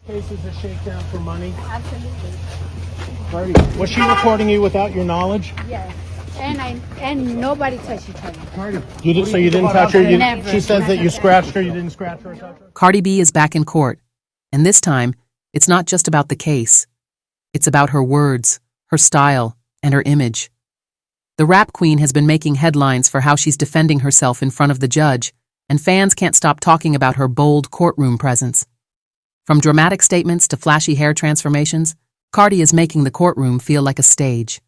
Case is a shakedown for money. Absolutely. Cardi, was she recording you without your knowledge? Yes. And nobody touched each other. Cardi, so you didn't touch her? Never. She says that you scratched her. You didn't scratch her or touch her? Cardi B is back in court. And this time, it's not just about the case. It's about her words, her style, and her image. The rap queen has been making headlines for how she's defending herself in front of the judge, and fans can't stop talking about her bold courtroom presence. From dramatic statements to flashy hair transformations, Cardi is making the courtroom feel like a stage.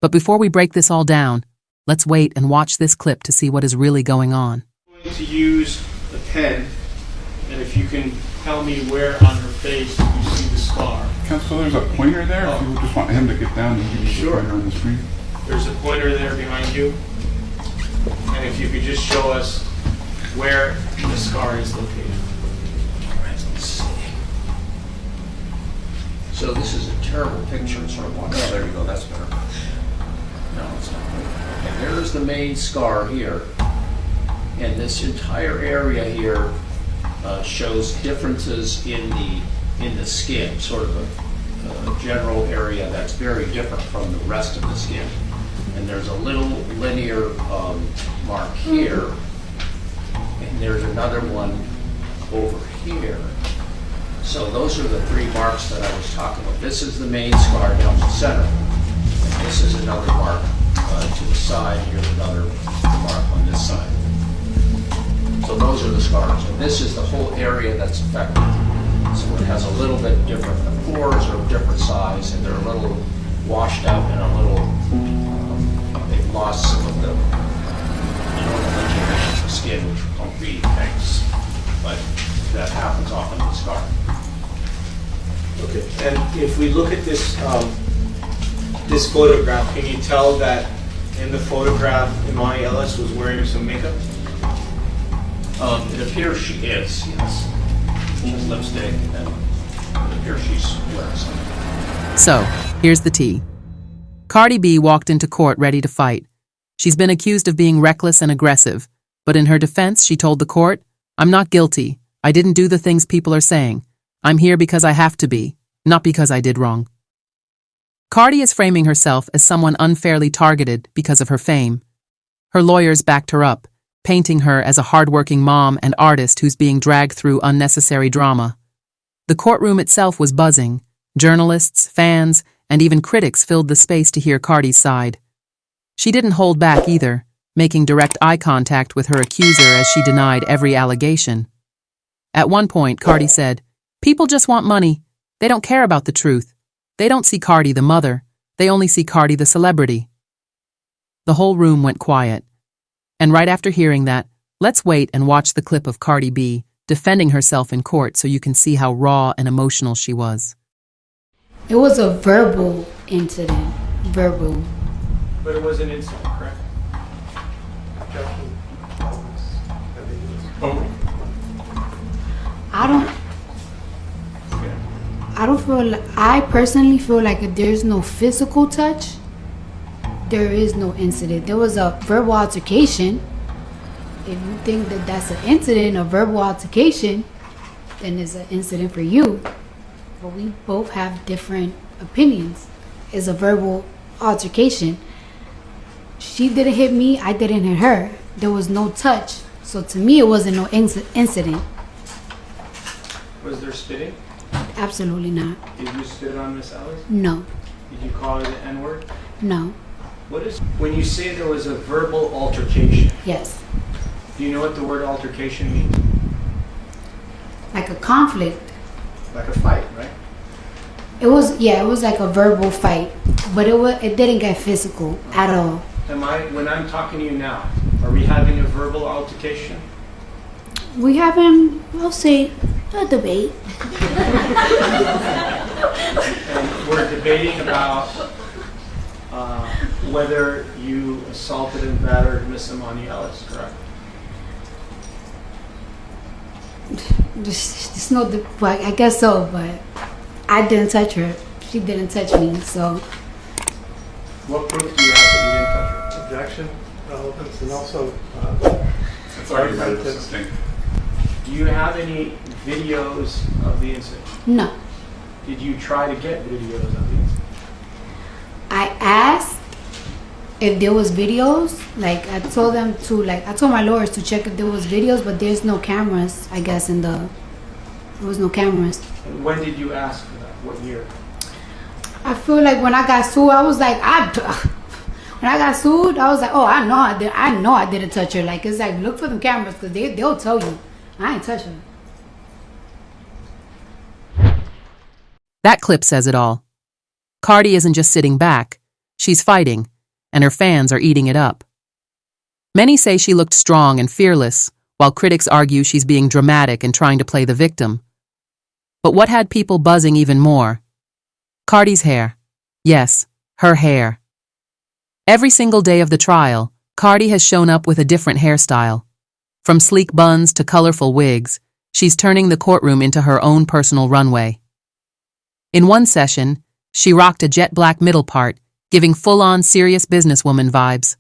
But before we break this all down, let's wait and watch this clip to see what is really going on. I'm going to use a pen, and if you can tell me where on her face you see the scar. Counsel, there's a pointer there. If you just want him to get down and give you the pointer on the screen. There's a pointer there behind you, and if you could just show us where the scar is located. So this is a terrible picture, sort of one. Oh, there you go, that's better. No, it's not good. Okay, there's the main scar here. And this entire area here shows differences in the skin, sort of a general area that's very different from the rest of the skin. And there's a little linear mark here, and there's another one over here. So those are the three marks that I was talking about. This is the main scar down the center. And this is another mark to the side. Here's another mark on this side. So those are the scars. And this is the whole area that's affected. So it has a little bit different. The pores are of different size, and they're a little washed out and a little, they've lost some of the normal lineations of skin, which are concrete tanks. But that happens often with scar. Okay, and if we look at this this photograph, can you tell that in the photograph Imani Ellis was wearing some makeup? It appears she is, yes. Just lipstick, and it appears she's wearing something. So, here's the tea. Cardi B walked into court ready to fight. She's been accused of being reckless and aggressive, but in her defense, she told the court, "I'm not guilty. I didn't do the things people are saying. I'm here because I have to be, not because I did wrong." Cardi is framing herself as someone unfairly targeted because of her fame. Her lawyers backed her up, painting her as a hardworking mom and artist who's being dragged through unnecessary drama. The courtroom itself was buzzing. Journalists, fans, and even critics filled the space to hear Cardi's side. She didn't hold back either, making direct eye contact with her accuser as she denied every allegation. At one point, Cardi said, "People just want money. They don't care about the truth. They don't see Cardi the mother. They only see Cardi the celebrity." The whole room went quiet. And right after hearing that, let's wait and watch the clip of Cardi B defending herself in court so you can see how raw and emotional she was. It was a verbal incident. Verbal. But it was an incident, correct? Oh, I personally feel like if there's no physical touch, there is no incident. There was a verbal altercation. If you think that that's an incident, a verbal altercation, then it's an incident for you. But we both have different opinions. It's a verbal altercation. She didn't hit me, I didn't hit her. There was no touch. So to me, it wasn't no incident. Was there spitting? Absolutely not. Did you spit on Miss Ellis? No. Did you call her the N-word? No. What is, when you say there was a verbal altercation, Yes. do you know what the word altercation means? Like a conflict. Like a fight, right? It was like a verbal fight, but it didn't get physical at all. When I'm talking to you now, are we having a verbal altercation? We having, I'll say, a debate. And we're debating about whether you assaulted and battered Miss Imani Ellis, correct? There's no, I guess so, but I didn't touch her. She didn't touch me, so. What proof do you have that you didn't touch her? Objection, relevance, and also that's already been assisting. Do you have any videos of the incident? No. Did you try to get videos of the incident? I asked if there was videos. Like I told them to, like I told my lawyers to check if there was videos, but there's no cameras. I guess there was no cameras. And when did you ask for that? What year? I feel like when I got sued, I was like, when I got sued, I was like, oh, I know I didn't touch her. Like, it's like, look for them cameras, because they'll tell you I ain't touch her. That clip says it all. Cardi isn't just sitting back, she's fighting, and her fans are eating it up. Many say she looked strong and fearless, while critics argue she's being dramatic and trying to play the victim. But what had people buzzing even more? Cardi's hair. Yes, her hair. Every single day of the trial, Cardi has shown up with a different hairstyle. From sleek buns to colorful wigs, she's turning the courtroom into her own personal runway. In one session, she rocked a jet black middle part, giving full-on serious businesswoman vibes.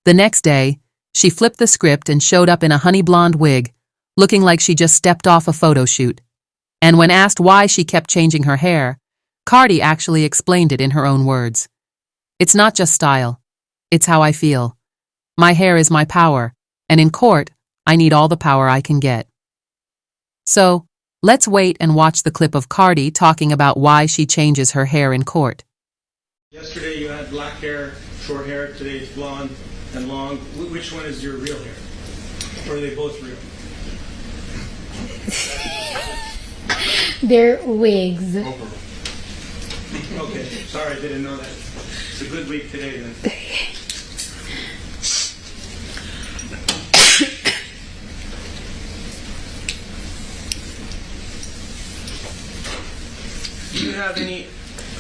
The next day, she flipped the script and showed up in a honey blonde wig, looking like she just stepped off a photo shoot. And when asked why she kept changing her hair, Cardi actually explained it in her own words. It's not just style. It's how I feel. My hair is my power, and in court, I need all the power I can get. So, let's wait and watch the clip of Cardi talking about why she changes her hair in court. Yesterday you had black hair, short hair. Today it's blonde and long. Which one is your real hair? Or are they both real? They're wigs. Okay, sorry, I didn't know that. It's a good week today then. Do you have any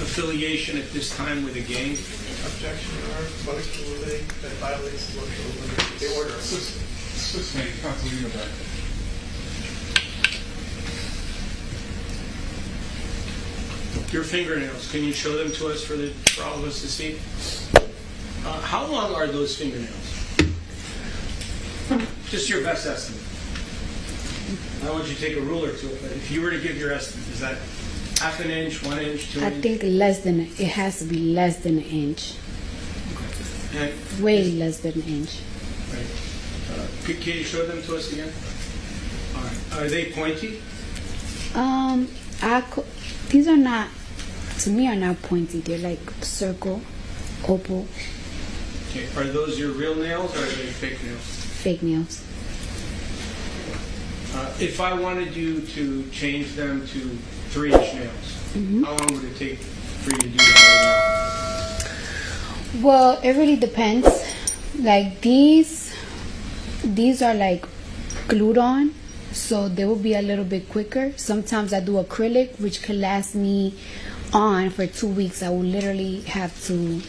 affiliation at this time with a gang? Objection, Your Honor. Motion ruling that violates the motion ruling. The order. Excuse me, Counsel, you know that. Your fingernails, can you show them to us for all of us to see? How long are those fingernails? Just your best estimate. I don't want you to take a ruler to it, but if you were to give your estimate, is that half an inch, 1 inch, 2 I inch? think it has to be less than an inch. And, Way less than an inch. right. Can you show them to us again? All right. Are they pointy? These are not, to me, are not pointy. They're like circle, oval, Okay. Are those your real nails or are they fake nails? fake nails. If I wanted you to change them to 3-inch nails, how long would it take for you to do that right Well, it really depends. Like these are like glued on, so they will be a little bit quicker. Sometimes I do acrylic, which could last me on for 2 weeks. I will literally have to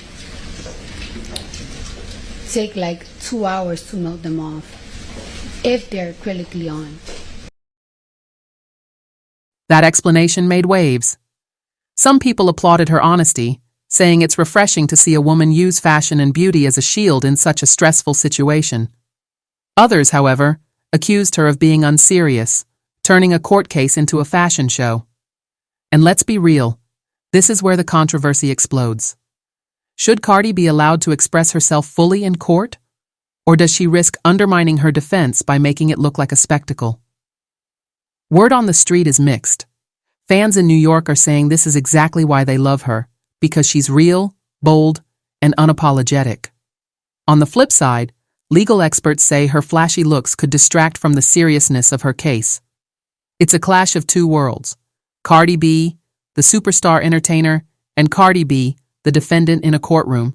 take like 2 hours to melt them off if they're acrylically on. That explanation made waves. Some people applauded her honesty, saying it's refreshing to see a woman use fashion and beauty as a shield in such a stressful situation. Others, however, accused her of being unserious, turning a court case into a fashion show. And let's be real, this is where the controversy explodes. Should Cardi be allowed to express herself fully in court? Or does she risk undermining her defense by making it look like a spectacle? Word on the street is mixed. Fans in New York are saying this is exactly why they love her, because she's real, bold, and unapologetic. On the flip side, legal experts say her flashy looks could distract from the seriousness of her case. It's a clash of two worlds: Cardi B, the superstar entertainer, and Cardi B, the defendant in a courtroom.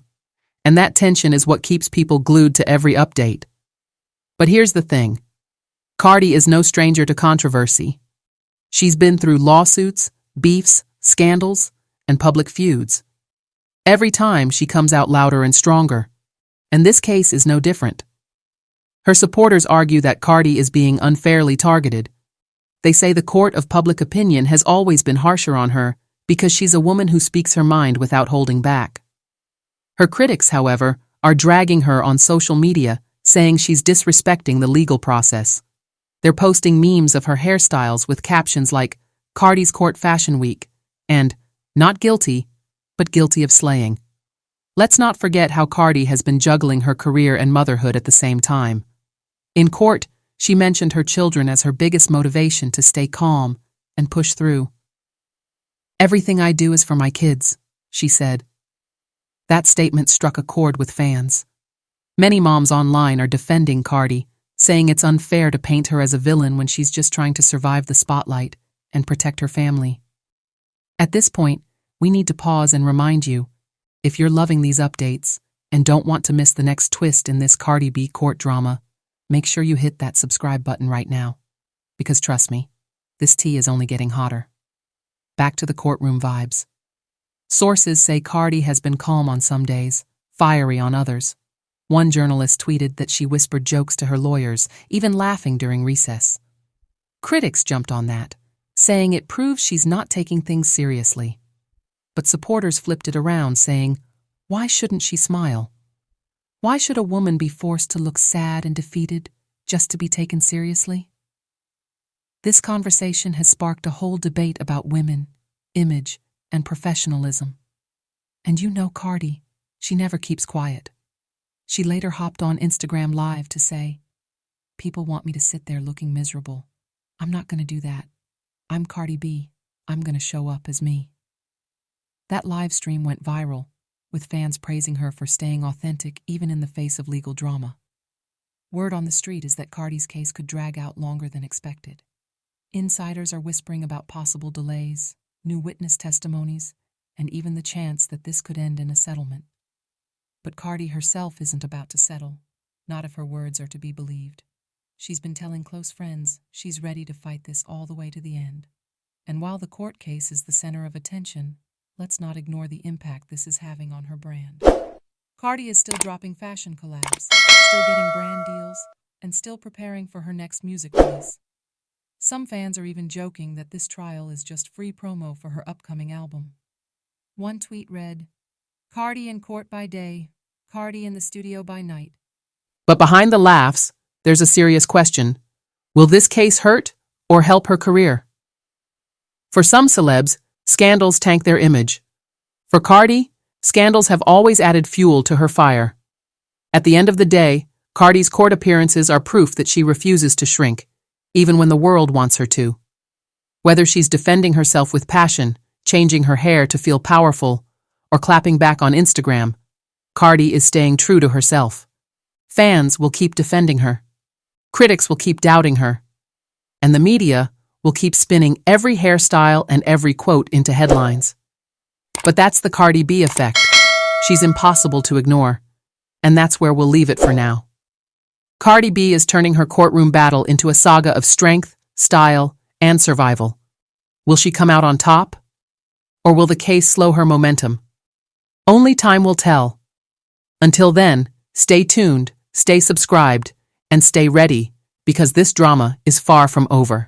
And that tension is what keeps people glued to every update. But here's the thing. Cardi is no stranger to controversy. She's been through lawsuits, beefs, scandals, and public feuds. Every time she comes out louder and stronger. And this case is no different. Her supporters argue that Cardi is being unfairly targeted. They say the court of public opinion has always been harsher on her because she's a woman who speaks her mind without holding back. Her critics, however, are dragging her on social media, saying she's disrespecting the legal process. They're posting memes of her hairstyles with captions like Cardi's Court Fashion Week and not guilty, but guilty of slaying. Let's not forget how Cardi has been juggling her career and motherhood at the same time. In court, she mentioned her children as her biggest motivation to stay calm and push through. "Everything I do is for my kids," she said. That statement struck a chord with fans. Many moms online are defending Cardi, saying it's unfair to paint her as a villain when she's just trying to survive the spotlight and protect her family. At this point, we need to pause and remind you, if you're loving these updates and don't want to miss the next twist in this Cardi B court drama, make sure you hit that subscribe button right now. Because trust me, this tea is only getting hotter. Back to the courtroom vibes. Sources say Cardi has been calm on some days, fiery on others. One journalist tweeted that she whispered jokes to her lawyers, even laughing during recess. Critics jumped on that, saying it proves she's not taking things seriously. But supporters flipped it around, saying, why shouldn't she smile? Why should a woman be forced to look sad and defeated just to be taken seriously? This conversation has sparked a whole debate about women, image, and professionalism. And you know Cardi, she never keeps quiet. She later hopped on Instagram Live to say, "People want me to sit there looking miserable. I'm not going to do that. I'm Cardi B. I'm going to show up as me." That live stream went viral, with fans praising her for staying authentic even in the face of legal drama. Word on the street is that Cardi's case could drag out longer than expected. Insiders are whispering about possible delays, new witness testimonies, and even the chance that this could end in a settlement. But Cardi herself isn't about to settle, not if her words are to be believed. She's been telling close friends she's ready to fight this all the way to the end. And while the court case is the center of attention, let's not ignore the impact this is having on her brand. Cardi is still dropping fashion collabs, still getting brand deals, and still preparing for her next music release. Some fans are even joking that this trial is just free promo for her upcoming album. One tweet read, "Cardi in court by day, Cardi in the studio by night." But behind the laughs, there's a serious question. Will this case hurt or help her career? For some celebs, scandals tank their image. For Cardi, scandals have always added fuel to her fire. At the end of the day, Cardi's court appearances are proof that she refuses to shrink, even when the world wants her to. Whether she's defending herself with passion, changing her hair to feel powerful, or clapping back on Instagram, Cardi is staying true to herself. Fans will keep defending her. Critics will keep doubting her. And the media will keep spinning every hairstyle and every quote into headlines. But that's the Cardi B effect. She's impossible to ignore. And that's where we'll leave it for now. Cardi B is turning her courtroom battle into a saga of strength, style, and survival. Will she come out on top? Or will the case slow her momentum? Only time will tell. Until then, stay tuned, stay subscribed, and stay ready, because this drama is far from over.